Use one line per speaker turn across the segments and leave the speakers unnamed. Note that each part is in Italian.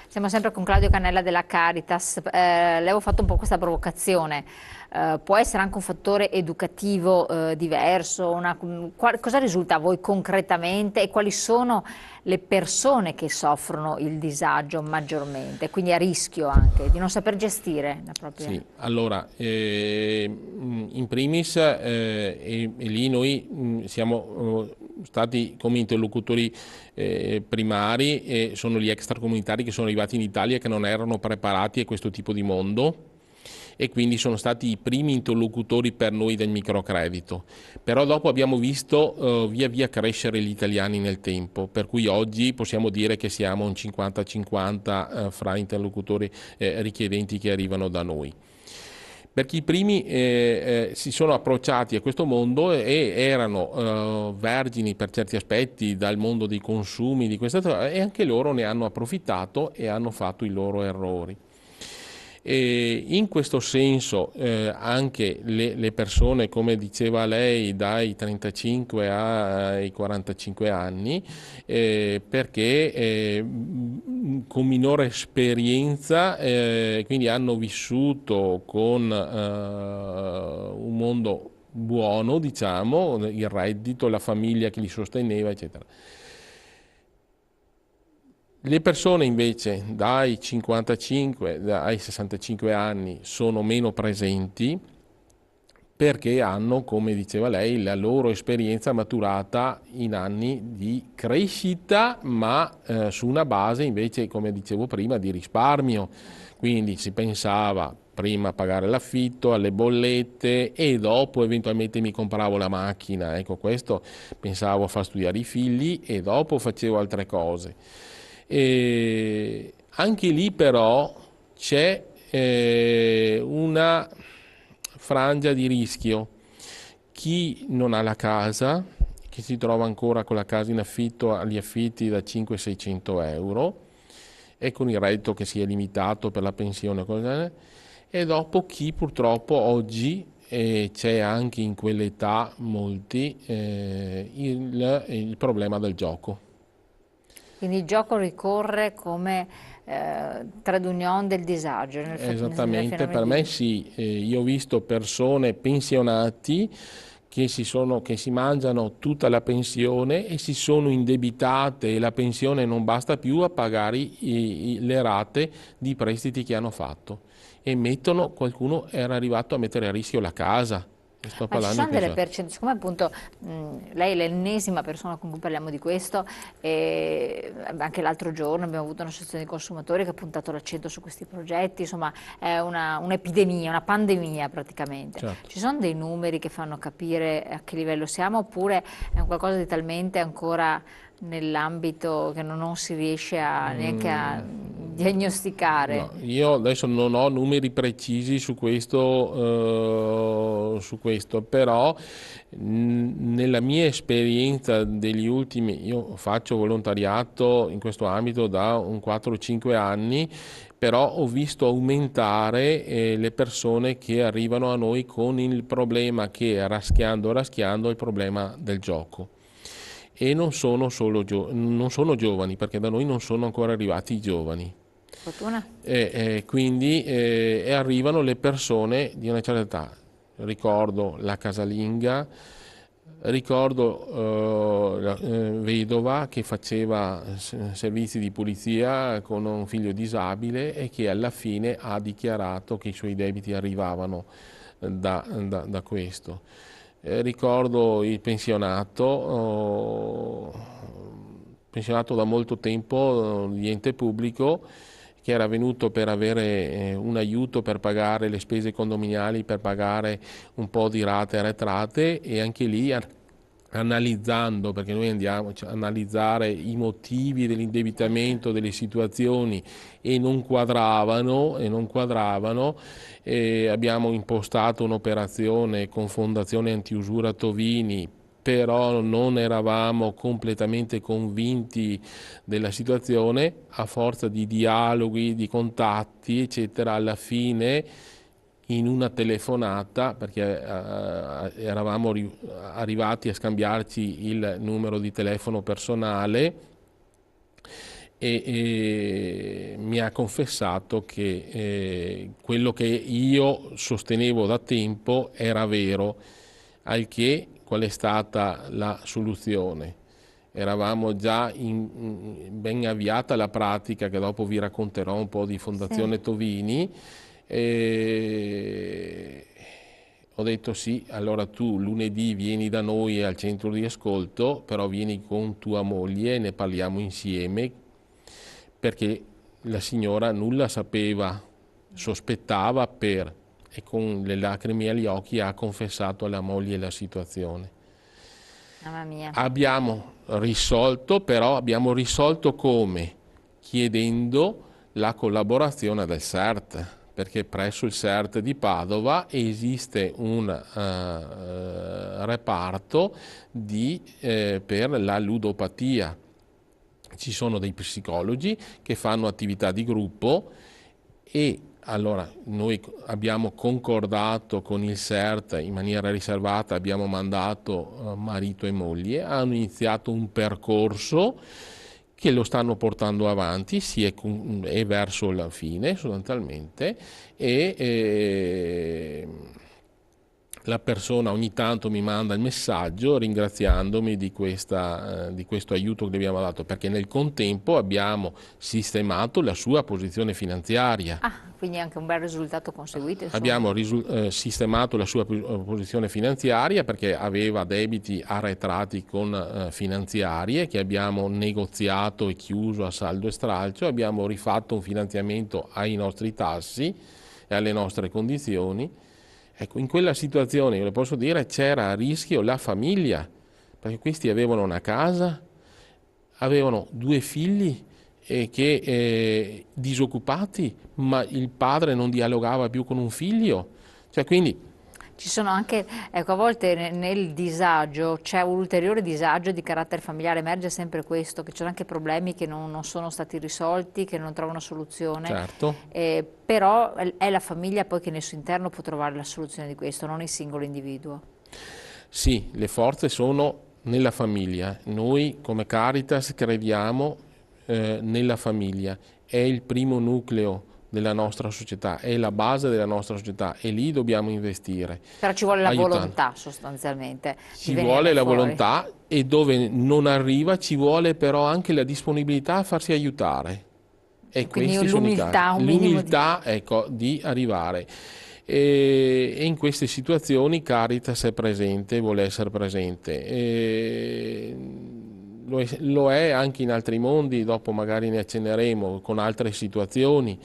Siamo sempre con Claudio Cannella della Caritas. Le avevo fatto un po' questa provocazione. Può essere anche un fattore educativo diverso? Cosa risulta a voi concretamente e quali sono le persone che soffrono il disagio maggiormente, quindi a rischio anche di non saper gestire la propria...
Sì, allora, in primis, e lì noi siamo stati come interlocutori primari e sono gli extracomunitari che sono arrivati in Italia e che non erano preparati a questo tipo di mondo e quindi sono stati i primi interlocutori per noi del microcredito. Però dopo abbiamo visto via via crescere gli italiani nel tempo, per cui oggi possiamo dire che siamo un 50-50 fra interlocutori richiedenti che arrivano da noi. Perché i primi si sono approcciati a questo mondo e erano vergini per certi aspetti dal mondo dei consumi, di questa, e anche loro ne hanno approfittato e hanno fatto i loro errori. E in questo senso anche le persone, come diceva lei, dai 35 ai 45 anni, perché con minore esperienza, quindi hanno vissuto con un mondo buono, diciamo, il reddito, la famiglia che li sosteneva, eccetera. Le persone invece dai 55 ai 65 anni sono meno presenti perché hanno, come diceva lei, la loro esperienza maturata in anni di crescita, ma su una base invece, come dicevo prima, di risparmio. Quindi si pensava prima a pagare l'affitto, alle bollette e dopo eventualmente mi compravo la macchina. Ecco, questo pensavo a far studiare i figli e dopo facevo altre cose. E anche lì però c'è una frangia di rischio. Chi non ha la casa, chi si trova ancora con la casa in affitto agli affitti da 500-600 euro e con il reddito che si è limitato per la pensione, e dopo chi purtroppo oggi c'è anche in quell'età molti il problema del gioco.
Quindi il gioco ricorre come trade union del disagio, nel
Esattamente,
fenomeno
per me
di...
sì, io ho visto persone pensionati che si mangiano tutta la pensione e si sono indebitate e la pensione non basta più a pagare le rate di prestiti che hanno fatto e mettono, qualcuno era arrivato a mettere a rischio la casa. E sto
Ma ci
parlando di
sono delle
pensionati.
percentuali, siccome appunto lei è l'ennesima persona con cui parliamo di questo, e anche l'altro giorno abbiamo avuto un'associazione di consumatori che ha puntato l'accento su questi progetti, insomma è un'epidemia, una pandemia praticamente.
Certo.
Ci sono dei numeri che fanno capire a che livello siamo oppure è un qualcosa di talmente ancora nell'ambito che non si riesce neanche a
No,
diagnosticare?
io adesso non ho numeri precisi su questo, però nella mia esperienza degli ultimi, io faccio volontariato in questo ambito da un 4-5 anni, però ho visto aumentare le persone che arrivano a noi con il problema che raschiando il problema del gioco. E non sono solo non sono giovani, perché da noi non sono ancora arrivati i giovani.
Fortuna?
Quindi arrivano le persone di una certa età. Ricordo la casalinga, ricordo la vedova che faceva servizi di pulizia con un figlio disabile e che alla fine ha dichiarato che i suoi debiti arrivavano da questo. Ricordo il pensionato da molto tempo di ente pubblico che era venuto per avere un aiuto per pagare le spese condominiali, per pagare un po' di rate arretrate e anche lì analizzando, perché noi andiamo a analizzare i motivi dell'indebitamento delle situazioni e non quadravano abbiamo impostato un'operazione con Fondazione Antiusura Tovini, però non eravamo completamente convinti della situazione, a forza di dialoghi, di contatti, eccetera, alla fine in una telefonata, perché eravamo arrivati a scambiarci il numero di telefono personale, e mi ha confessato che quello che io sostenevo da tempo era vero, al che qual è stata la soluzione? Eravamo già ben avviata la pratica, che dopo vi racconterò un po' di
Sì.
Fondazione Tovini, e ho detto sì, allora tu lunedì vieni da noi al centro di ascolto, però vieni con tua moglie e ne parliamo insieme, perché la signora nulla sapeva, sospettava e con le lacrime agli occhi ha confessato alla moglie la situazione.
Mamma mia.
Abbiamo risolto, però abbiamo risolto come? Chiedendo la collaborazione del CERT, perché presso il CERT di Padova esiste un reparto per la ludopatia. Ci sono dei psicologi che fanno attività di gruppo e allora noi abbiamo concordato con il CERT in maniera riservata, abbiamo mandato marito e moglie, hanno iniziato un percorso che lo stanno portando avanti, è verso la fine sostanzialmente e la persona ogni tanto mi manda il messaggio ringraziandomi di questo aiuto che gli abbiamo dato, perché nel contempo abbiamo sistemato la sua posizione finanziaria.
Ah, quindi anche un bel risultato conseguito, insomma.
Abbiamo sistemato la sua posizione finanziaria perché aveva debiti arretrati con finanziarie che abbiamo negoziato e chiuso a saldo e stralcio, abbiamo rifatto un finanziamento ai nostri tassi e alle nostre condizioni. Ecco, in quella situazione, io le posso dire, c'era a rischio la famiglia, perché questi avevano una casa, avevano due figli disoccupati, ma il padre non dialogava più con un figlio. Cioè, quindi
Ci sono anche, ecco, a volte nel disagio c'è un ulteriore disagio di carattere familiare, emerge sempre questo, che ci sono anche problemi che non sono stati risolti, che non trovano soluzione,
certo,
però è la famiglia poi che nel suo interno può trovare la soluzione di questo, non il singolo individuo.
sì, le forze sono nella famiglia. Noi come Caritas crediamo nella famiglia. È il primo nucleo della nostra società, è la base della nostra società e lì dobbiamo investire,
Però ci vuole la
aiutando.
volontà sostanzialmente di
Ci
venirne
vuole la
fuori.
volontà e dove non arriva ci vuole però anche la disponibilità a farsi aiutare. E
Quindi
questi sono i casi.
l'umiltà, un minimo di...
L'umiltà, ecco, di arrivare. E in queste situazioni Caritas è presente, vuole essere presente. Lo è anche in altri mondi, dopo magari ne accenneremo con altre situazioni.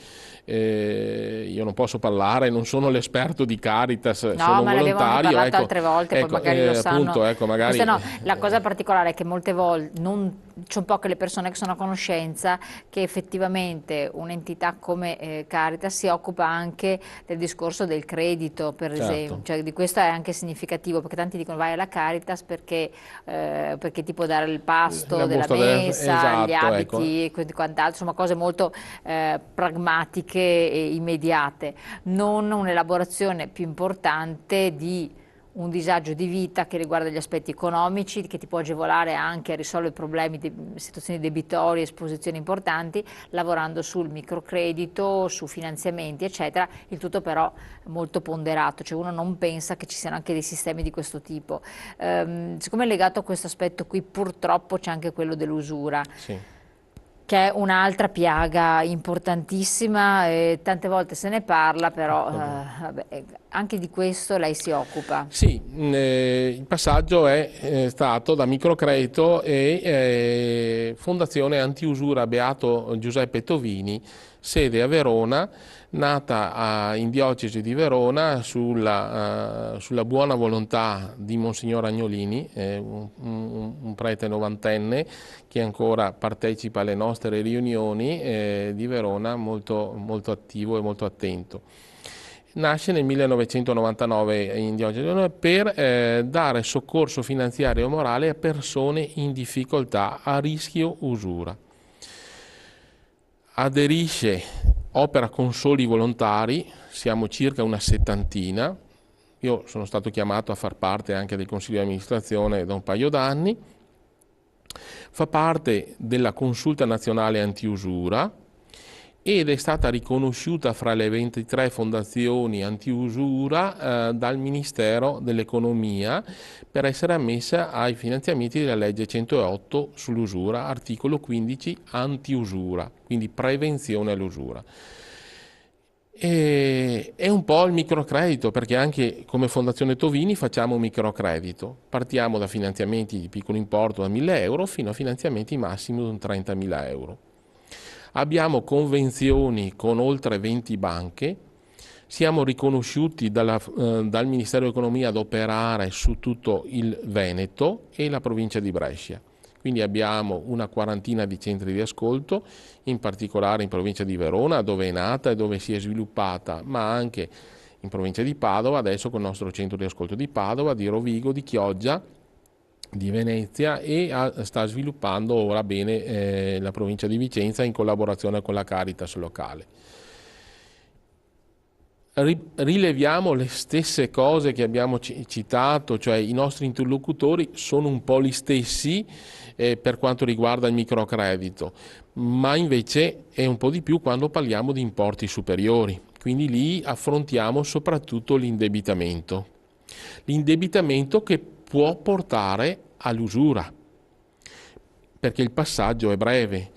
Io non posso parlare, non sono l'esperto di Caritas,
No,
sono
ma ne abbiamo anche
volontario,
parlato
ecco,
altre volte, poi
ecco,
magari lo sanno.
appunto, ecco,
Questa
magari
no, la cosa particolare è che molte volte non, sono poche le persone che sono a conoscenza che effettivamente un'entità come Caritas si occupa anche del discorso del credito, per esempio.
certo,
Cioè, di questo è anche significativo, perché tanti dicono vai alla Caritas perché ti può dare il pasto
la
della
busta
mensa, gli
esatto, ecco.
abiti e quant'altro, insomma cose molto pragmatiche e immediate, non un'elaborazione più importante di un disagio di vita che riguarda gli aspetti economici, che ti può agevolare anche a risolvere problemi di situazioni debitorie, esposizioni importanti, lavorando sul microcredito, su finanziamenti, eccetera, il tutto però molto ponderato, cioè uno non pensa che ci siano anche dei sistemi di questo tipo. Siccome è legato a questo aspetto qui, purtroppo c'è anche quello dell'usura,
Sì.
che è un'altra piaga importantissima, e tante volte se ne parla, però
Vabbè.
vabbè, anche di questo lei si occupa.
Sì, il passaggio è stato da microcredito e Fondazione Antiusura Beato Giuseppe Tovini, sede a Verona, nata in diocesi di Verona sulla buona volontà di Monsignor Agnolini, un prete novantenne che ancora partecipa alle nostre riunioni di Verona, molto, molto attivo e molto attento. Nasce nel 1999 in diocesi di Verona per dare soccorso finanziario e morale a persone in difficoltà a rischio usura. Aderisce, opera con soli volontari, siamo circa una settantina. Io sono stato chiamato a far parte anche del consiglio di amministrazione da un paio d'anni. fa parte della Consulta Nazionale Antiusura ed è stata riconosciuta fra le 23 fondazioni antiusura dal Ministero dell'Economia per essere ammessa ai finanziamenti della legge 108 sull'usura, articolo 15 antiusura, quindi prevenzione all'usura. È un po' il microcredito, perché anche come Fondazione Tovini facciamo un microcredito. Partiamo da finanziamenti di piccolo importo da 1.000 euro fino a finanziamenti massimi di 30.000 euro. Abbiamo convenzioni con oltre 20 banche, siamo riconosciuti dal Ministero dell'Economia ad operare su tutto il Veneto e la provincia di Brescia. Quindi abbiamo una quarantina di centri di ascolto, in particolare in provincia di Verona, dove è nata e dove si è sviluppata, ma anche in provincia di Padova, adesso con il nostro centro di ascolto di Padova, di Rovigo, di Chioggia, di Venezia, e sta sviluppando ora bene la provincia di Vicenza in collaborazione con la Caritas locale. Rileviamo le stesse cose che abbiamo citato, cioè i nostri interlocutori sono un po' gli stessi per quanto riguarda il microcredito, ma invece è un po' di più quando parliamo di importi superiori, quindi lì affrontiamo soprattutto l'indebitamento che può portare all'usura, perché il passaggio è breve.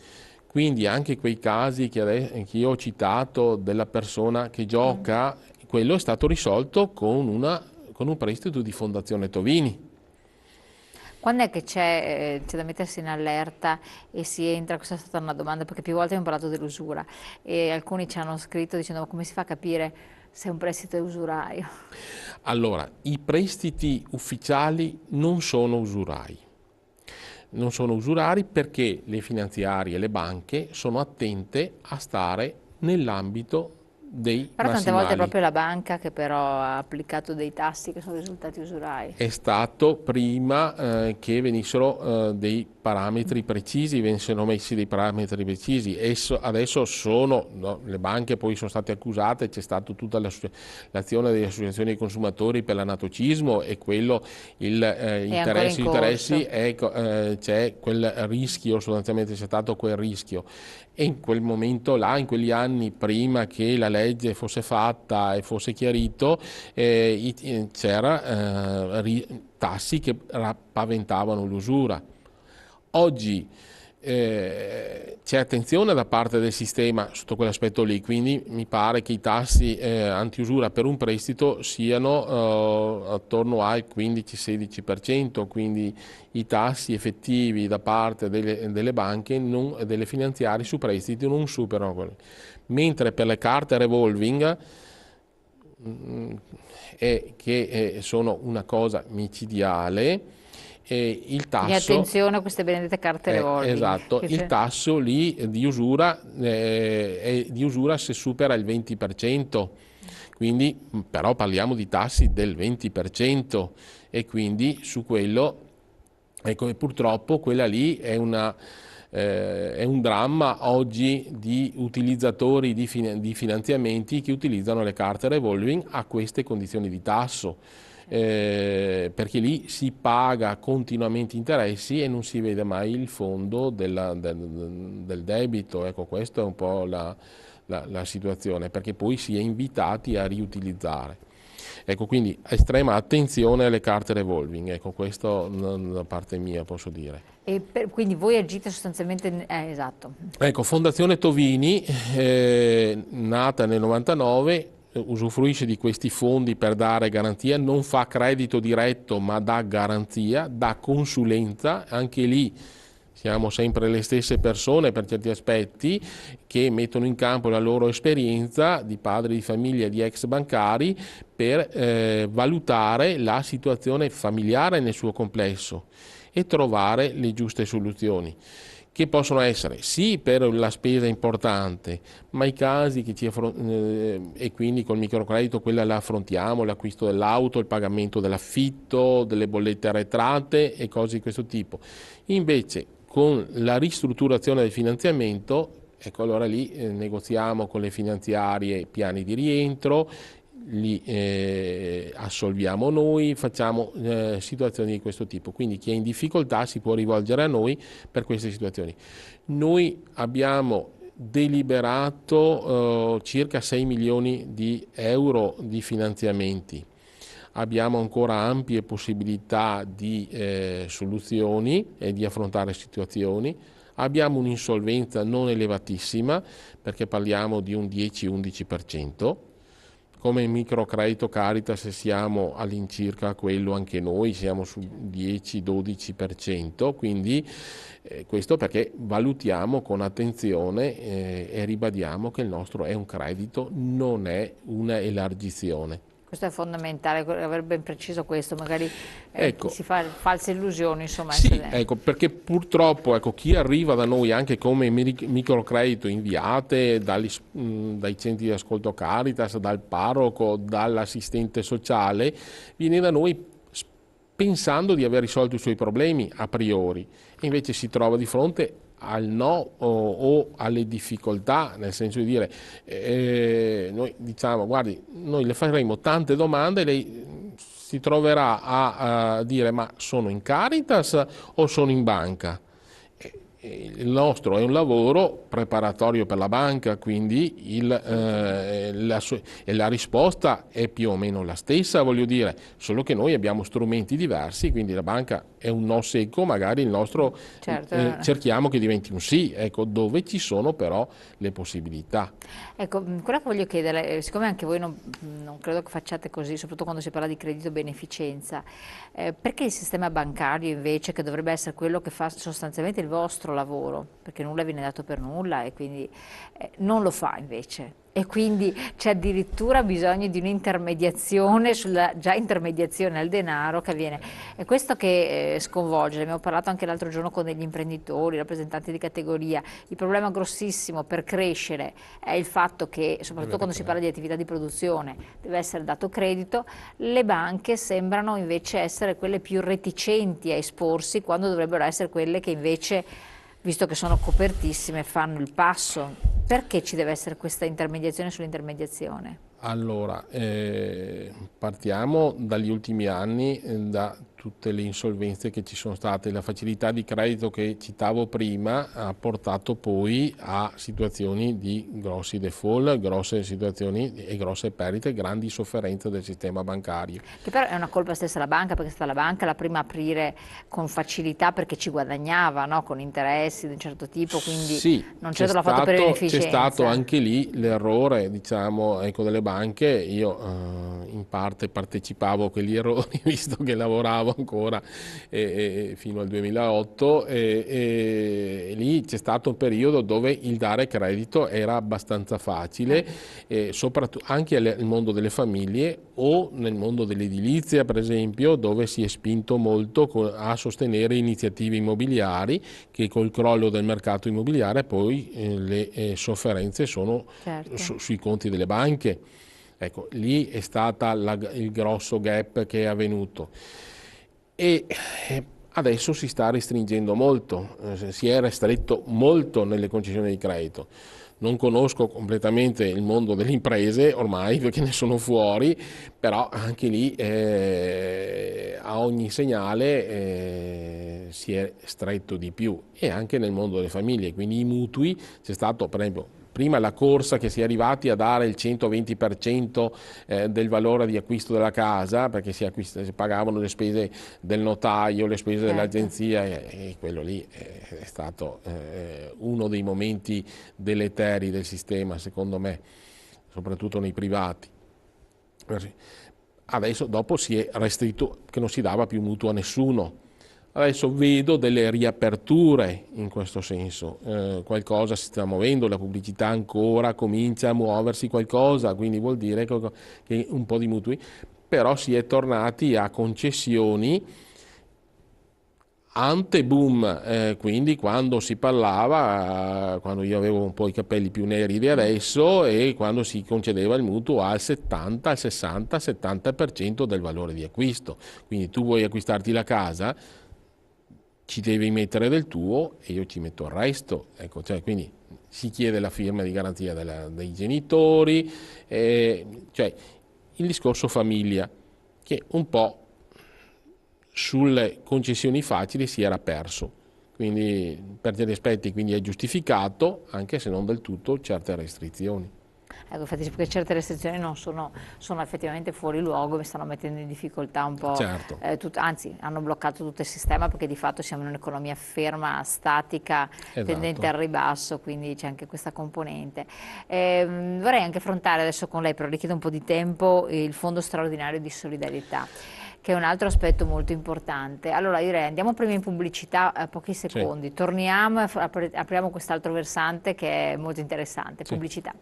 Quindi anche quei casi che io ho citato della persona che gioca, quello è stato risolto con un prestito di Fondazione Tovini.
Quando è che c'è da mettersi in allerta e si entra? Questa è stata una domanda, perché più volte abbiamo parlato dell'usura e alcuni ci hanno scritto dicendo: ma come si fa a capire se un prestito è usuraio?
Allora, i prestiti ufficiali non sono usurai. Non sono usurari perché le finanziarie e le banche sono attente a stare nell'ambito dei
Però tante
massimali.
volte è proprio la banca che però ha applicato dei tassi che sono risultati usurai.
È stato prima che venissero dei parametri precisi, venissero messi dei parametri precisi. Adesso le banche poi sono state accusate, c'è stata tutta l'azione delle associazioni dei consumatori per l'anatocismo e quello, interessi, c'è quel rischio, sostanzialmente c'è stato quel rischio. E in quel momento là, in quegli anni prima che la legge fosse fatta e fosse chiarito, c'era tassi che paventavano l'usura. Oggi c'è attenzione da parte del sistema sotto quell'aspetto lì, quindi mi pare che i tassi antiusura per un prestito siano attorno al 15-16%, quindi i tassi effettivi da parte delle banche, delle finanziarie su prestiti non superano quelli. Mentre per le carte revolving, che sono una cosa micidiale, il tasso...
Quindi attenzione a queste benedette carte revolving.
Esatto, il tasso lì di usura è di usura se supera il 20%, quindi però parliamo di tassi del 20% e quindi su quello, ecco, e purtroppo quella lì è un dramma oggi di utilizzatori di finanziamenti che utilizzano le carte revolving a queste condizioni di tasso. Perché lì si paga continuamente interessi e non si vede mai il fondo del debito. Ecco, questa è un po' la situazione, perché poi si è invitati a riutilizzare. Ecco, quindi estrema attenzione alle carte revolving, ecco, questo da parte mia posso dire.
Quindi voi agite sostanzialmente, esatto.
Ecco, Fondazione Tovini, nata nel 99, usufruisce di questi fondi per dare garanzia, non fa credito diretto ma dà garanzia, dà consulenza, anche lì siamo sempre le stesse persone per certi aspetti che mettono in campo la loro esperienza di padri di famiglia e di ex bancari per valutare la situazione familiare nel suo complesso e trovare le giuste soluzioni, che possono essere sì per la spesa importante, ma i casi che e quindi col microcredito quella la affrontiamo, l'acquisto dell'auto, il pagamento dell'affitto, delle bollette arretrate e cose di questo tipo. Invece con la ristrutturazione del finanziamento, ecco, allora lì negoziamo con le finanziarie piani di rientro, li assolviamo noi, facciamo situazioni di questo tipo. Quindi chi è in difficoltà si può rivolgere a noi per queste situazioni. Noi abbiamo deliberato circa 6 milioni di euro di finanziamenti. Abbiamo ancora ampie possibilità di soluzioni e di affrontare situazioni. Abbiamo un'insolvenza non elevatissima, perché parliamo di un 10-11%. Come microcredito Caritas siamo all'incirca quello anche noi, siamo sul 10-12%, quindi questo perché valutiamo con attenzione e ribadiamo che il nostro è un credito, non è una elargizione.
Questo è fondamentale, aver ben preciso questo, magari chi
Ecco,
si fa false illusioni, insomma.
sì, ecco, perché purtroppo ecco, chi arriva da noi anche come microcredito inviate dai centri di ascolto Caritas, dal parroco, dall'assistente sociale, viene da noi pensando di aver risolto i suoi problemi a priori e invece si trova di fronte al no o alle difficoltà, nel senso di dire noi diciamo guardi, noi le faremo tante domande e lei si troverà a dire ma sono in Caritas o sono in banca? Il nostro è un lavoro preparatorio per la banca, quindi la risposta è più o meno la stessa, voglio dire, solo che noi abbiamo strumenti diversi, quindi la banca è un no secco, magari il nostro
Certo.
cerchiamo che diventi un sì, ecco, dove ci sono però le possibilità.
Ecco, quello che voglio chiedere, siccome anche voi non credo che facciate così, soprattutto quando si parla di credito beneficenza, perché il sistema bancario invece, che dovrebbe essere quello che fa sostanzialmente il vostro lavoro, perché nulla viene dato per nulla e quindi non lo fa invece? E quindi c'è addirittura bisogno di un'intermediazione sulla già intermediazione al denaro che avviene. È questo che sconvolge. Ne abbiamo parlato anche l'altro giorno con degli imprenditori, rappresentanti di categoria. Il problema grossissimo per crescere è il fatto che, soprattutto quando si parla di attività di produzione, deve essere dato credito. Le banche sembrano invece essere quelle più reticenti a esporsi, quando dovrebbero essere quelle che invece, visto che sono copertissime, fanno il passo. Perché ci deve essere questa intermediazione sull'intermediazione?
Allora, partiamo dagli ultimi anni, da tutte le insolvenze che ci sono state. La facilità di credito che citavo prima ha portato poi a situazioni di grossi default, grosse situazioni e grosse perdite, grandi sofferenze del sistema bancario.
Che però è una colpa stessa della banca, perché è stata la banca la prima a aprire con facilità perché ci guadagnava, no? Con interessi di un certo tipo, quindi
Sì,
non certo l'ha fatto per
c'è stato
beneficenza.
anche lì l'errore, diciamo, ecco, delle banche. Io in parte partecipavo a quegli errori, visto che lavoravo ancora fino al 2008 e lì c'è stato un periodo dove il dare credito era abbastanza facile, soprattutto anche nel mondo delle famiglie o nel mondo dell'edilizia, per esempio, dove si è spinto molto a sostenere iniziative immobiliari che col crollo del mercato immobiliare poi le sofferenze sono
Certo.
sui conti delle banche. Ecco, lì è stata il grosso gap che è avvenuto e adesso si sta restringendo molto, si è restretto molto nelle concessioni di credito. Non conosco completamente il mondo delle imprese ormai perché ne sono fuori, però anche lì a ogni segnale si è stretto di più e anche nel mondo delle famiglie, quindi i mutui c'è stato per esempio prima la corsa che si è arrivati a dare il 120% del valore di acquisto della casa perché si pagavano le spese del notaio, le spese
Certo.
dell'agenzia e quello lì è stato uno dei momenti deleteri del sistema secondo me, soprattutto nei privati. Adesso dopo si è restritto che non si dava più mutuo a nessuno. Adesso vedo delle riaperture in questo senso, qualcosa si sta muovendo, la pubblicità ancora comincia a muoversi qualcosa, quindi vuol dire che un po' di mutui, però si è tornati a concessioni ante boom, quindi quando si parlava, quando io avevo un po' i capelli più neri di adesso e quando si concedeva il mutuo al 70, al 60, 70% del valore di acquisto. Quindi tu vuoi acquistarti la casa, ci devi mettere del tuo e io ci metto il resto. Ecco, cioè, quindi si chiede la firma di garanzia dei genitori, cioè il discorso famiglia, che un po' sulle concessioni facili si era perso, quindi per certi aspetti quindi è giustificato, anche se non del tutto, certe restrizioni.
Ecco, infatti, perché certe restrizioni non sono effettivamente fuori luogo, mi stanno mettendo in difficoltà un po',
Certo,
anzi hanno bloccato tutto il sistema perché di fatto siamo in un'economia ferma, statica, tendente
esatto.
al ribasso, quindi c'è anche questa componente. Vorrei anche affrontare adesso con lei, però richiede un po' di tempo, il Fondo straordinario di solidarietà, che è un altro aspetto molto importante. Allora direi andiamo prima in pubblicità, pochi
Sì,
secondi, torniamo e apriamo quest'altro versante che è molto interessante,
sì.
pubblicità.